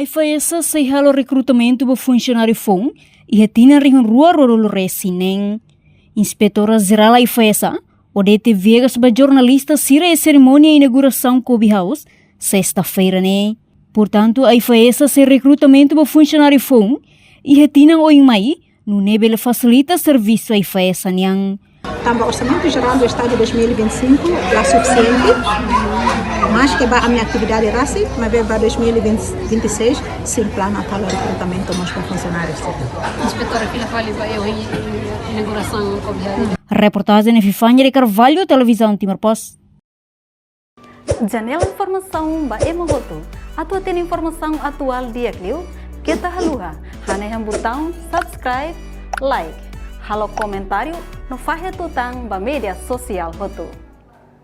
Aí foi essa sei halo recrutamento do funcionário FON e retina rinhon rua rolo resinen. Inspetora geral aí foi essa, o DT Vegas ba jornalista sira a cerimônia de inauguração Kobe House, sexta-feira, né? Portanto, aí foi essa sei recrutamento do funcionário FON e retina o mai no nebele facilita serviço aí foi essa niang. Também o orçamento geral do Estado de 2025 é suficiente, mas que a minha atividade era assim, mas para 2026 sim plano para o recrutamento dos funcionários. Inspetora, que fala eu inauguração Kobe. Reportagem Fifanya de Carvalho, Televisão Timor Post. Janela informação ba Emogoto. Atua tem informação atual dia Clio. Kita haluha, haneham botão subscribe, like, halo comentário no Fahia Tutang ba media sosial Hotu.